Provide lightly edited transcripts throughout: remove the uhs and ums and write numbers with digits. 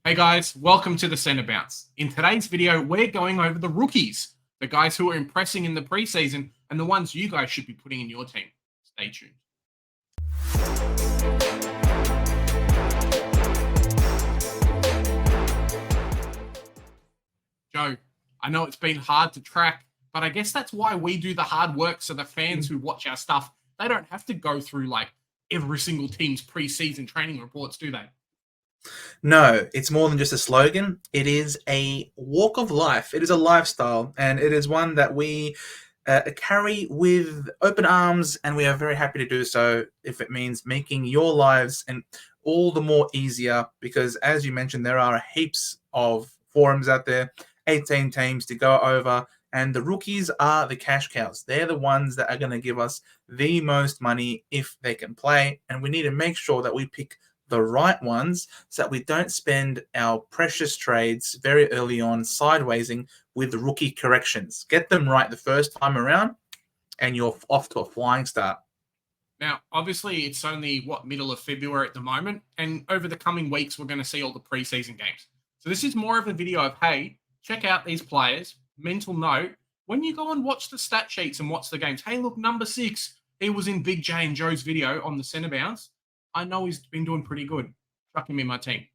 Hey guys, welcome to the Centre Bounce. In today's video, we're going over the rookies, the guys who are impressing in the preseason and the ones you guys should be putting in your team. Stay tuned. Joe, I know it's been hard to track, but I guess that's why we do the hard work so the fans who watch our stuff, they don't have to go through like every single team's preseason training reports, do they? No, it's more than just a slogan. It is a walk of life. It is a lifestyle, and it is one that we carry with open arms, and we are very happy to do so if it means making your lives and all the more easier because, as you mentioned, there are heaps of forums out there, 18 teams to go over, and the rookies are the cash cows. They're the ones that are going to give us the most money if they can play, and we need to make sure that we pick the right ones so that we don't spend our precious trades very early on sidewaysing with rookie corrections. Get them right the first time around and you're off to a flying start. Now, obviously, it's only, middle of February at the moment, and over the coming weeks, we're going to see all the preseason games. So this is more of a video of, hey, check out these players, mental note, when you go and watch the stat sheets and watch the games, hey, look, number 6, he was in Big J and Joe's video on the Centre Bounce. I know he's been doing pretty good. Chuck him in my team.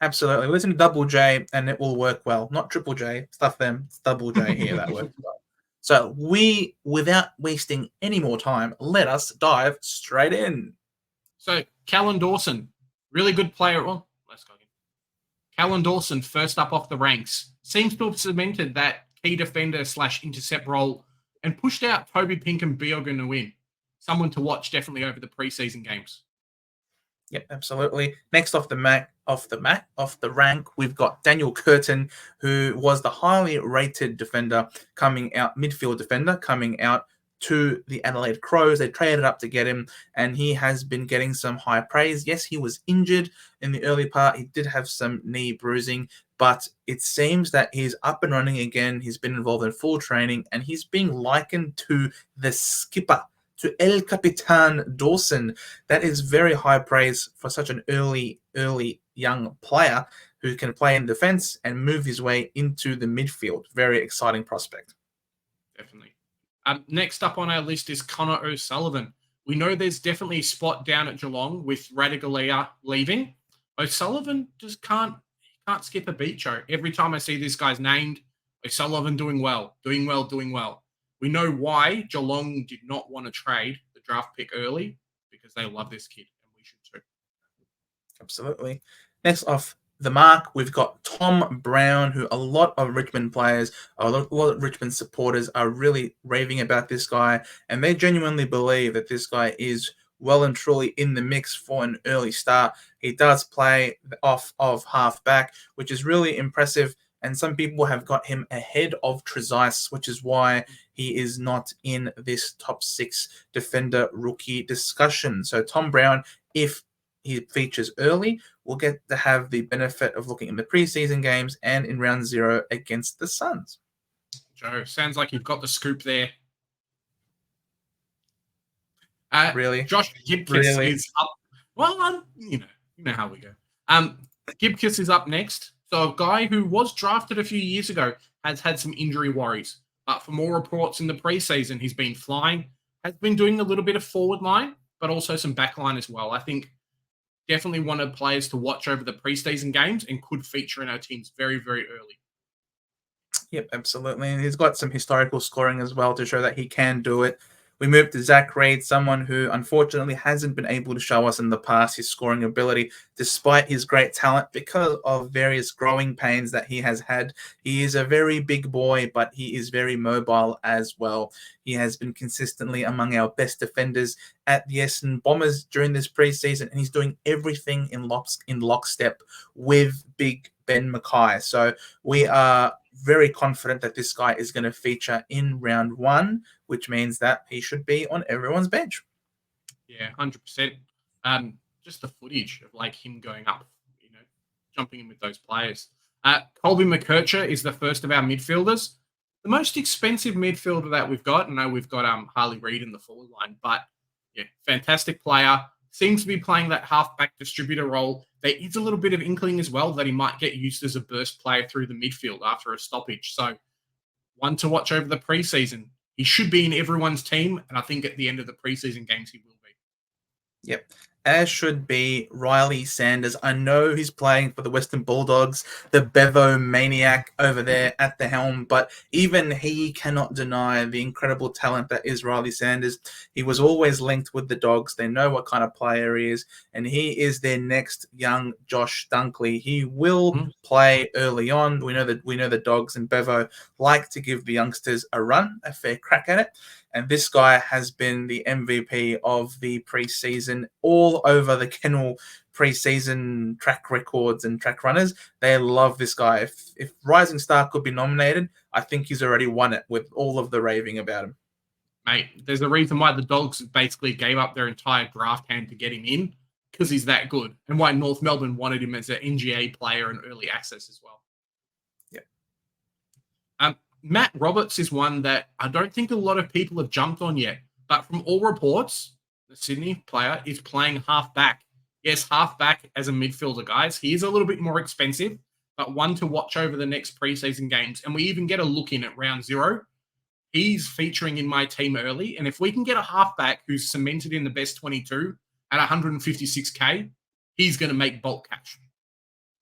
Absolutely. Listen to Double J and it will work well. Not Triple J. Stuff them. It's Double J here that works well. So without wasting any more time, let us dive straight in. So Callan Dawson, really good player. Well, let's go again. Callan Dawson, first up off the ranks, seems to have cemented that key defender / intercept role and pushed out Toby Bioga to win. Someone to watch definitely over the preseason games. Yep, absolutely. Next off the rank, we've got Daniel Curtin, who was the highly rated midfield defender coming out to the Adelaide Crows. They traded up to get him, and he has been getting some high praise. Yes, he was injured in the early part. He did have some knee bruising, but it seems that he's up and running again. He's been involved in full training, and he's being likened to the skipper, to El Capitan Dawson. That is very high praise for such an early young player who can play in defense and move his way into the midfield. Very exciting prospect. Definitely. Next up on our list is Connor O'Sullivan. We know there's definitely a spot down at Geelong with Radigalia leaving. O'Sullivan just can't skip a beat, Joe. Every time I see this guy's named, O'Sullivan doing well. We know why Geelong did not want to trade the draft pick early, because they love this kid, and we should too. Absolutely. Next off the mark, we've got Tom Brown, who a lot of Richmond players, a lot of Richmond supporters are really raving about this guy, and they genuinely believe that this guy is well and truly in the mix for an early start. He does play off of half-back, which is really impressive. And some people have got him ahead of Trezise, which is why he is not in this top 6 defender rookie discussion. So Tom Brown, if he features early, will get to have the benefit of looking in the preseason games and in round 0 against the Suns. Joe, sounds like you've got the scoop there. Really? Josh Gibkiss is up. Well, you know how we go. Gibkiss is up next. So a guy who was drafted a few years ago has had some injury worries. But for more reports in the preseason, he's been flying, has been doing a little bit of forward line, but also some back line as well. I think definitely one of the players to watch over the preseason games and could feature in our teams very, very early. Yep, absolutely. And he's got some historical scoring as well to show that he can do it. We move to Zack Reed, someone who unfortunately hasn't been able to show us in the past his scoring ability, despite his great talent, because of various growing pains that he has had. He is a very big boy, but he is very mobile as well. He has been consistently among our best defenders at the Essendon Bombers during this preseason, and he's doing everything in lockstep with Big Ben McCrae. So we are very confident that this guy is going to feature in round 1, which means that he should be on everyone's bench. Yeah, 100%. Just the footage of like him going up, jumping in with those players. Colby McEvoy is the first of our midfielders. The most expensive midfielder that we've got. I know we've got Harley Reid in the forward line, but yeah, fantastic player. Seems to be playing that halfback distributor role there is a little bit of inkling as well that he might get used as a burst player through the midfield after a stoppage. So one to watch over the preseason. He should be in everyone's team, and I think at the end of the preseason games he will be. Yep. As should be Riley Sanders. I know he's playing for the Western Bulldogs, the Bevo maniac over there at the helm, but even he cannot deny the incredible talent that is Riley Sanders. He was always linked with the Dogs. They know what kind of player he is, and he is their next young Josh Dunkley. He will play early on. We know the Dogs and Bevo like to give the youngsters a fair crack at it. And this guy has been the MVP of the preseason all over the kennel preseason track records and track runners. They love this guy. If Rising Star could be nominated, I think he's already won it with all of the raving about him. Mate, there's a reason why the Dogs basically gave up their entire draft hand to get him in, because he's that good, and why North Melbourne wanted him as an NGA player and early access as well. Yeah. Matt Roberts is one that I don't think a lot of people have jumped on yet, but from all reports, the Sydney player is playing half-back. Yes, half-back as a midfielder, guys. He is a little bit more expensive, but one to watch over the next preseason games. And we even get a look in at round 0. He's featuring in my team early, and if we can get a half-back who's cemented in the best 22 at 156K, he's going to make bulk cash.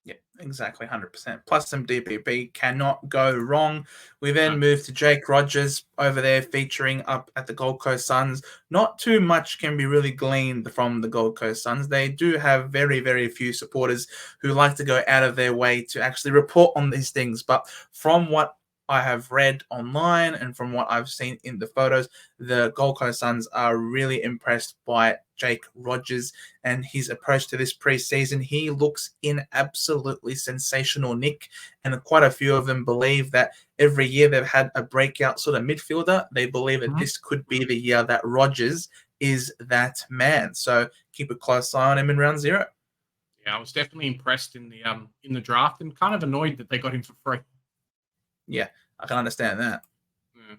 Yeah, exactly, 100%. Plus some DPP cannot go wrong. We then move to Jake Rogers over there featuring up at the Gold Coast Suns. Not too much can be really gleaned from the Gold Coast Suns. They do have very, very few supporters who like to go out of their way to actually report on these things. But from what I have read online and from what I've seen in the photos, the Gold Coast Suns are really impressed by Jake Rogers and his approach to this preseason. He looks in absolutely sensational nick, and quite a few of them believe that every year they've had a breakout sort of midfielder. They believe that this could be the year that Rogers is that man. So keep a close eye on him in round 0. Yeah, I was definitely impressed in the draft and kind of annoyed that they got him for free. Yeah, I can understand that. Yeah.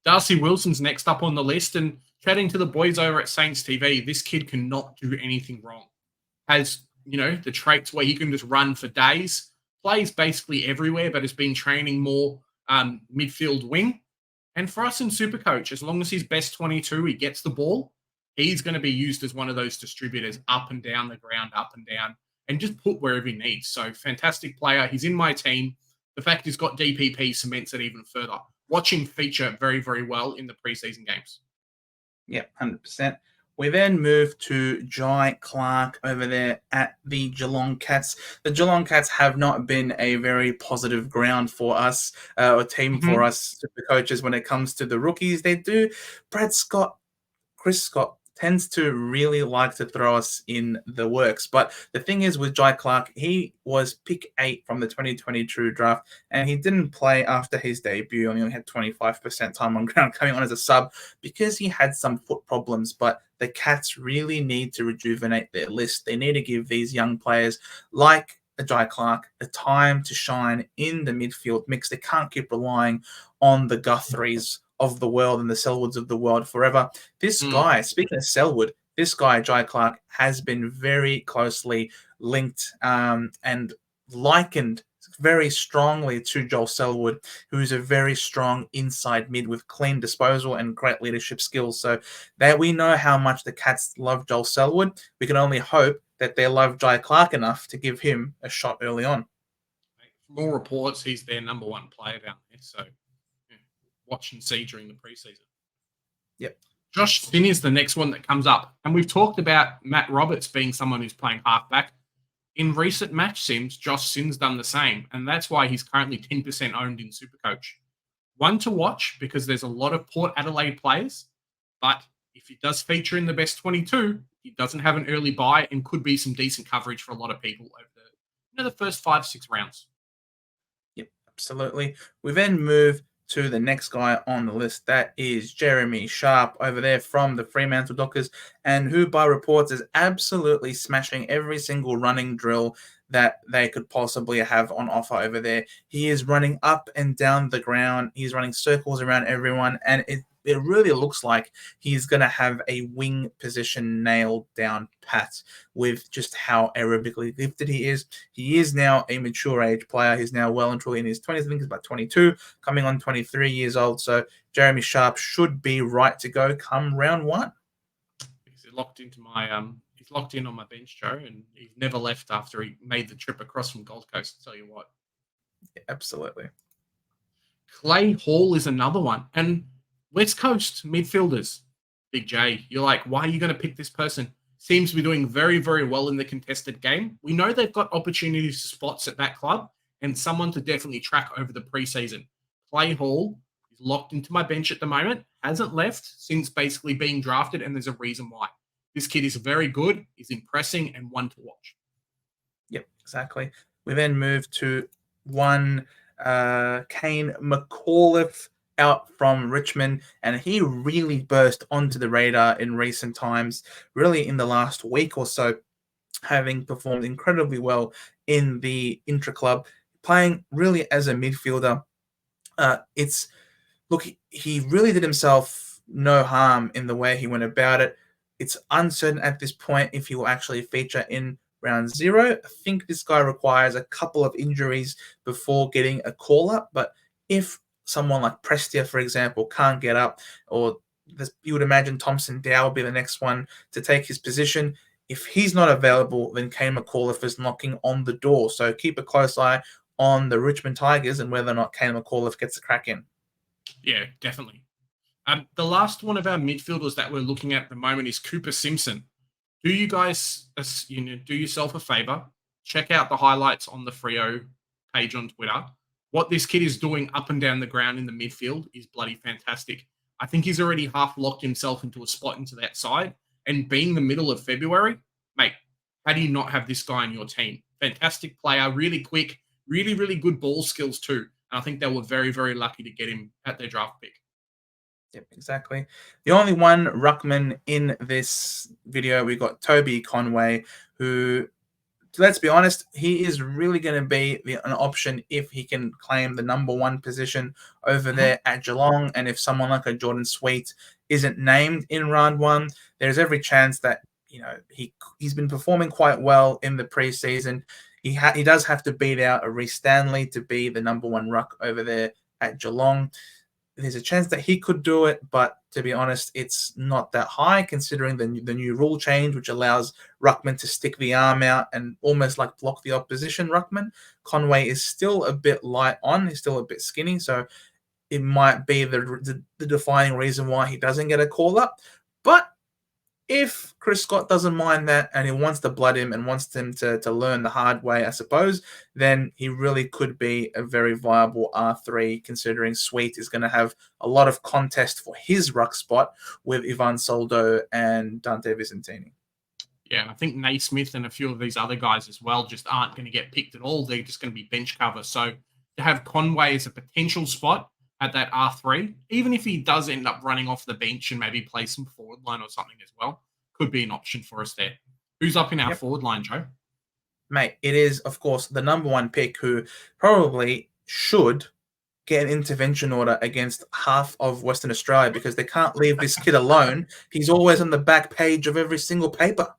Darcy Wilson's next up on the list, and chatting to the boys over at Saints TV, this kid cannot do anything wrong. Has, the traits where he can just run for days, plays basically everywhere, but has been training more midfield wing. And for us in Supercoach, as long as he's best 22, he gets the ball, he's going to be used as one of those distributors up and down the ground, up and down, and just put wherever he needs. So fantastic player. He's in my team. The fact he's got DPP cements it even further. Watch him feature very, very well in the preseason games. Yeah, 100%. We then move to Jai Clark over there at the Geelong Cats. The Geelong Cats have not been a very positive ground for us, or team for us super coaches when it comes to the rookies. They do. Chris Scott tends to really like to throw us in the works. But the thing is with Jai Clark, he was pick 8 from the 2022 draft, and he didn't play after his debut. He only had 25% time on ground coming on as a sub because he had some foot problems. But the Cats really need to rejuvenate their list. They need to give these young players like Jai Clark a time to shine in the midfield mix. They can't keep relying on the Guthries of the world and the Selwoods of the world forever. This guy, speaking of Selwood, this guy, Jai Clark, has been very closely linked and likened very strongly to Joel Selwood, who's a very strong inside mid with clean disposal and great leadership skills. So that we know how much the Cats love Joel Selwood. We can only hope that they love Jai Clark enough to give him a shot early on. From all reports, he's their number 1 player down there. So watch and see during the preseason. Yep. Josh Finn is the next one that comes up. And we've talked about Matt Roberts being someone who's playing halfback. In recent match sims, Josh Finn's done the same. And that's why he's currently 10% owned in Supercoach. One to watch because there's a lot of Port Adelaide players. But if he does feature in the best 22, he doesn't have an early buy and could be some decent coverage for a lot of people over the first 5-6 rounds. Yep, absolutely. We then move to the next guy on the list. That is Jeremy Sharp over there from the Fremantle Dockers, and who by reports is absolutely smashing every single running drill that they could possibly have on offer over there. He is running up and down the ground. He's running circles around everyone, and it it really looks like he's going to have a wing position nailed down pat with just how aerobically gifted he is. He is now a mature age player. He's now well and truly in his 20s. I think he's about 22, coming on 23 years old. So Jeremy Sharp should be right to go come round one. He's locked into my he's locked in on my bench, Joe, and he's never left after he made the trip across from Gold Coast. I'll tell you what. Yeah, absolutely. Clay Hall is another one. And West Coast midfielders, Big J, you're like, why are you going to pick this person? Seems to be doing very, very well in the contested game. We know they've got opportunities, spots at that club, and someone to definitely track over the preseason. Clay Hall is locked into my bench at the moment, hasn't left since basically being drafted, and there's a reason why. This kid is very good, is impressing, and one to watch. Yep, exactly. We then move to one Kane McFlynn out from Richmond, and he really burst onto the radar in recent times, really in the last week or so, having performed incredibly well in the intra-club, playing really as a midfielder. He really did himself no harm in the way he went about it. It's uncertain at this point if he will actually feature in round 0. I think this guy requires a couple of injuries before getting a call-up, but if someone like Prestia, for example, can't get up, or you would imagine Thompson Dow will be the next one to take his position. If he's not available, then Kane McFlynn is knocking on the door. So keep a close eye on the Richmond Tigers and whether or not Kane McFlynn gets a crack in. Yeah, definitely. The last one of our midfielders that we're looking at the moment is Cooper Simpson. Do you guys, do yourself a favor, check out the highlights on the Freo page on Twitter. What this kid is doing up and down the ground in the midfield is bloody fantastic. I think he's already half locked himself into a spot into that side. And being the middle of February, mate, how do you not have this guy on your team? Fantastic player, really quick, really, really good ball skills too. And I think they were very, very lucky to get him at their draft pick. Yep, exactly. The only one ruckman in this video, we got Toby Conway, who, let's be honest, he is really going to be an option if he can claim the number 1 position over there at Geelong. And if someone like a Jordan Sweet isn't named in round 1, there's every chance that he's been performing quite well in the preseason. He does have to beat out a Reece Stanley to be the number 1 ruck over there at Geelong. There's a chance that he could do it, but to be honest, it's not that high considering the new rule change, which allows ruckman to stick the arm out and almost like block the opposition ruckman. Conway is still a bit light on. He's still a bit skinny, so it might be the defining reason why he doesn't get a call up. But if Chris Scott doesn't mind that and he wants to blood him and wants him to learn the hard way, I suppose, then he really could be a very viable R3, considering Sweet is going to have a lot of contest for his ruck spot with Ivan Soldo and Dante Vicentini. Yeah, I think Naismith and a few of these other guys as well just aren't going to get picked at all. They're just going to be bench cover. So to have Conway as a potential spot at that R3, even if he does end up running off the bench and maybe play some forward line or something as well, could be an option for us there. Who's up in our forward line, Joe? Mate, it is, of course, the number 1 pick who probably should get an intervention order against half of Western Australia because they can't leave this kid alone. He's always on the back page of every single paper.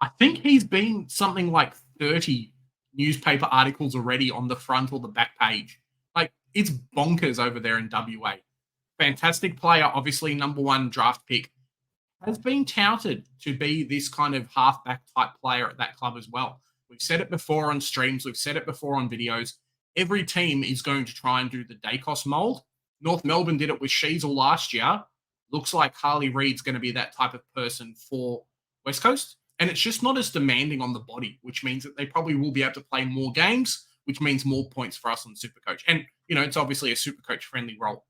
I think he's been something like 30 newspaper articles already on the front or the back page. Like, it's bonkers over there in WA. Fantastic player, obviously number 1 draft pick. Has been touted to be this kind of halfback type player at that club as well. We've said it before on streams. We've said it before on videos. Every team is going to try and do the Dacos mold. North Melbourne did it with Sheasel last year. Looks like Harley Reid's going to be that type of person for West Coast. And it's just not as demanding on the body, which means that they probably will be able to play more games, which means more points for us on Supercoach. And, it's obviously a Supercoach friendly role.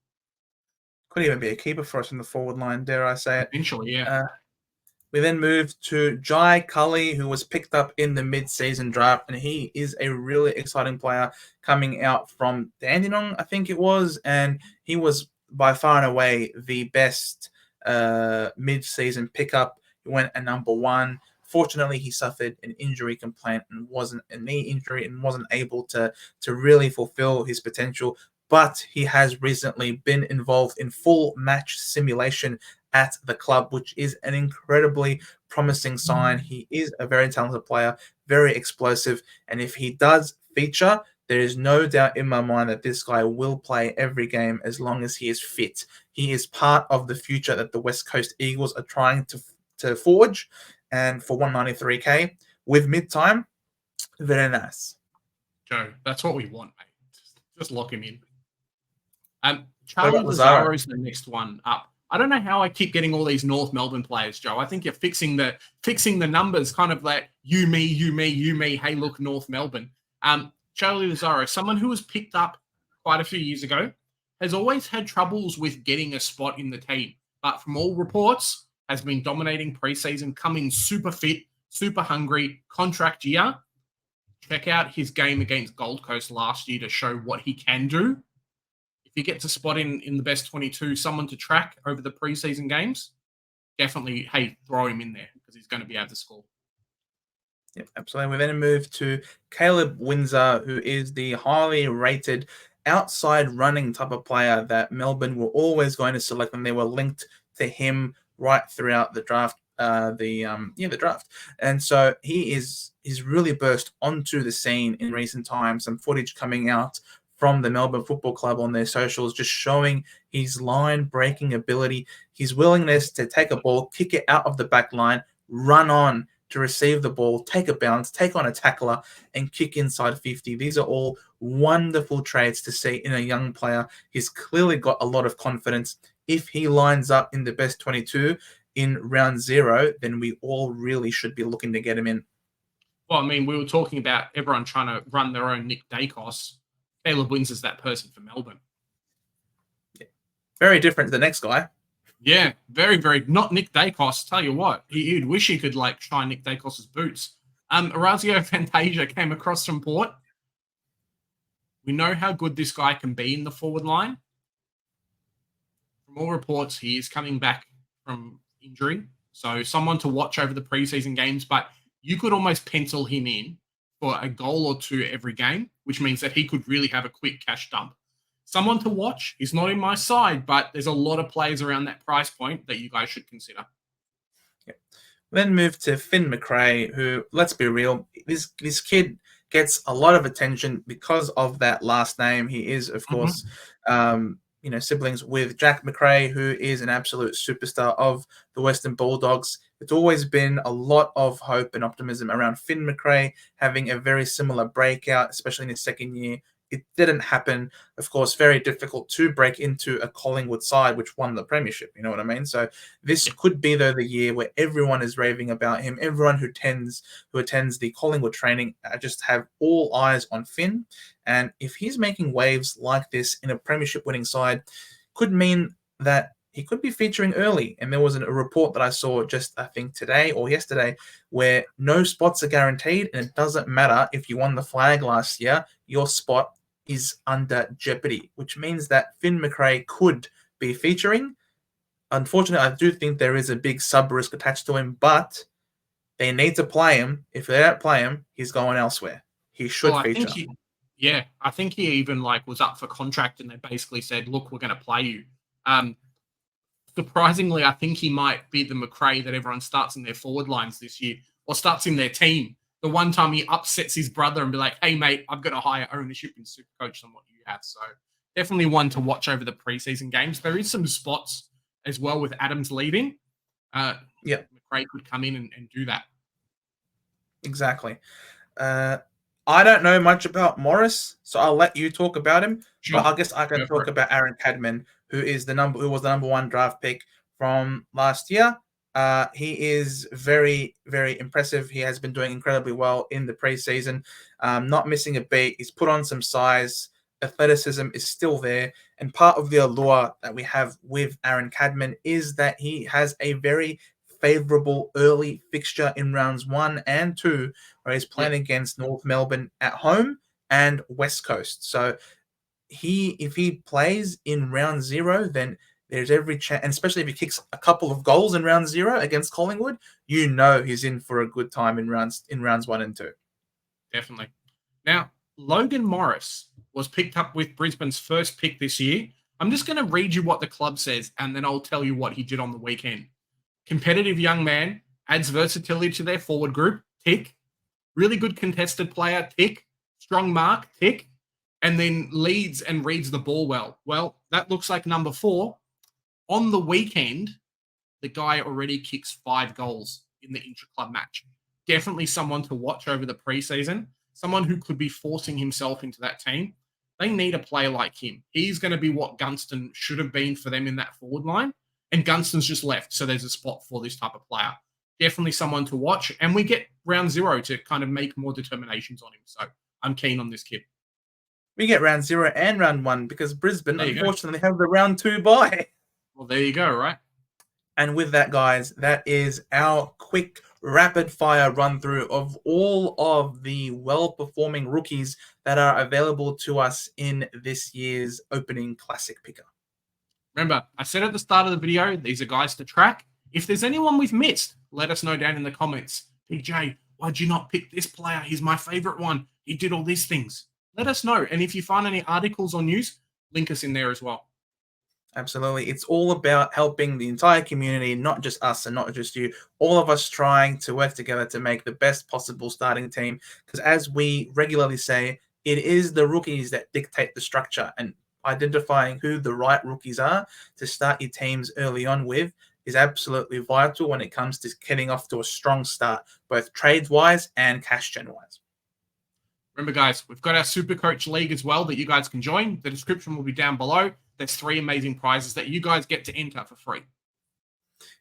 Could even be a keeper for us in the forward line, dare I say it. Eventually, yeah. We then moved to Jai Cully, who was picked up in the mid-season draft, and he is a really exciting player coming out from Dandenong, I think it was, and he was by far and away the best mid-season pickup. He went at number 1. Fortunately, he suffered an injury complaint and wasn't a knee injury and wasn't able to really fulfill his potential. but he has recently been involved in full match simulation at the club, which is an incredibly promising sign. He is a very talented player, very explosive, and if he does feature, there is no doubt in my mind that this guy will play every game as long as he is fit. He is part of the future that the West Coast Eagles are trying to forge, and for 193k with mid-time, very nice. Joe, that's what we want, mate. Just lock him in. What Charlie about Lazaro? Lazaro is the next one up. I don't know how I keep getting all these North Melbourne players, Joe. I think you're fixing the numbers, kind of like you, me, you, me, you, me. Hey, look, North Melbourne. Charlie Lazaro, someone who was picked up quite a few years ago, has always had troubles with getting a spot in the team. But from all reports, has been dominating preseason, coming super fit, super hungry, contract year. Check out his game against Gold Coast last year to show what he can do. If he gets a spot in the best 22, someone to track over the preseason games, definitely, hey, throw him in there because he's going to be able to score. Yep, absolutely. We then move to Caleb Windsor, who is the highly rated outside running type of player that Melbourne were always going to select, and they were linked to him right throughout the draft. The draft, and so he's really burst onto the scene in recent times. Some footage coming out from the Melbourne Football Club on their socials, just showing his line-breaking ability, his willingness to take a ball, kick it out of the back line, run on to receive the ball, take a bounce, take on a tackler, and kick inside 50. These are all wonderful traits to see in a young player. He's clearly got a lot of confidence. If he lines up in the best 22 in round 0, then we all really should be looking to get him in. Well, I mean, we were talking about everyone trying to run their own Nick Dacos. Caleb Windsor is that person for Melbourne. Yeah. Very different to the next guy. Yeah, very, very, not Nick Dacos. Tell you what, he'd wish he could like try Nick Dacos's boots. Orazio Fantasia came across from Port. We know how good this guy can be in the forward line. From all reports, he is coming back from injury. So someone to watch over the preseason games, but you could almost pencil him in for a goal or two every game, which means that he could really have a quick cash dump. Someone to watch. He's not in my side, but there's a lot of players around that price point that you guys should consider. Yep. Then move to Finn McCrae, who, let's be real, this kid gets a lot of attention because of that last name. He is, of course, siblings with Jack McCrae, who is an absolute superstar of the Western Bulldogs. It's always been a lot of hope and optimism around Finn McCrae having a very similar breakout, especially in his second year. It didn't happen. Of course, very difficult to break into a Collingwood side, which won the premiership. You know what I mean? So this could be, though, the year where everyone is raving about him. Everyone who attends the Collingwood training just have all eyes on Finn. And if he's making waves like this in a premiership winning side, could mean that he could be featuring early. And there was a report that I saw just, I think, today or yesterday, where no spots are guaranteed. And it doesn't matter if you won the flag last year, your spot is under jeopardy, which means that Finn McCrae could be featuring. Unfortunately, I do think there is a big sub-risk attached to him, but they need to play him. If they don't play him, he's going elsewhere. He should feature. I think he even was up for contract and they basically said, look, we're going to play you. Surprisingly, I think he might be the McCrae that everyone starts in their forward lines this year or starts in their team. The one time he upsets his brother and be like, hey, mate, I've got a higher ownership in Supercoach than what you have. So definitely one to watch over the preseason games. There is some spots as well with Adams leaving. McCrae could come in and do that. Exactly. I don't know much about Morris, so I'll let you talk about him. Sure. But I guess I can talk about Aaron Cadman, who was the number 1 draft pick from last year. He is very, very impressive. He has been doing incredibly well in the preseason, not missing a beat. He's put on some size. Athleticism is still there. And part of the allure that we have with Aaron Cadman is that he has a very favorable early fixture in rounds 1 and 2, where he's playing against North Melbourne at home and West Coast. So if he plays in round 0, then there's every chance, and especially if he kicks a couple of goals in round 0 against Collingwood, he's in for a good time in rounds 1 and 2. Definitely. Now, Logan Morris, was picked up with Brisbane's first pick this year. I'm just going to read you what the club says, and then I'll tell you what he did on the weekend. Competitive young man, adds versatility to their forward group, tick. Really good contested player, tick. Strong mark, tick. And then leads and reads the ball well. Well, that looks like number 4. On the weekend, the guy already kicks 5 goals in the intra-club match. Definitely someone to watch over the preseason. Someone who could be forcing himself into that team. They need a player like him. He's going to be what Gunston should have been for them in that forward line. And Gunston's just left, so there's a spot for this type of player. Definitely someone to watch. And we get round 0 to kind of make more determinations on him. So I'm keen on this kid. We get round 0 and round 1 because Brisbane, unfortunately, have the round 2 bye. Well, there you go, right? And with that, guys, that is our quick rapid-fire run-through of all of the well-performing rookies that are available to us in this year's opening Classic Picker. Remember, I said at the start of the video, these are guys to track. If there's anyone we've missed, let us know down in the comments. PJ, why'd you not pick this player? He's my favorite one. He did all these things. Let us know. And if you find any articles or news, link us in there as well. Absolutely. It's all about helping the entire community, not just us and not just you, all of us trying to work together to make the best possible starting team. Because as we regularly say, it is the rookies that dictate the structure, and identifying who the right rookies are to start your teams early on with is absolutely vital when it comes to getting off to a strong start, both trades-wise and cash gen-wise. Remember, guys, we've got our Supercoach League as well that you guys can join. The description will be down below. There's 3 amazing prizes that you guys get to enter for free.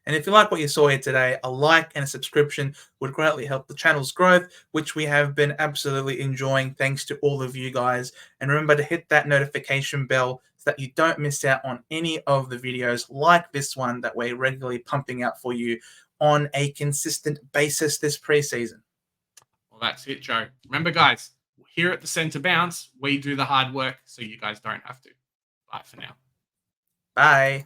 And if you like what you saw here today, a like and a subscription would greatly help the channel's growth, which we have been absolutely enjoying thanks to all of you guys. And remember to hit that notification bell so that you don't miss out on any of the videos like this one that we're regularly pumping out for you on a consistent basis this preseason. Well, that's it, Joe. Remember, guys, here at the Centre Bounce, we do the hard work so you guys don't have to. Bye for now. Bye.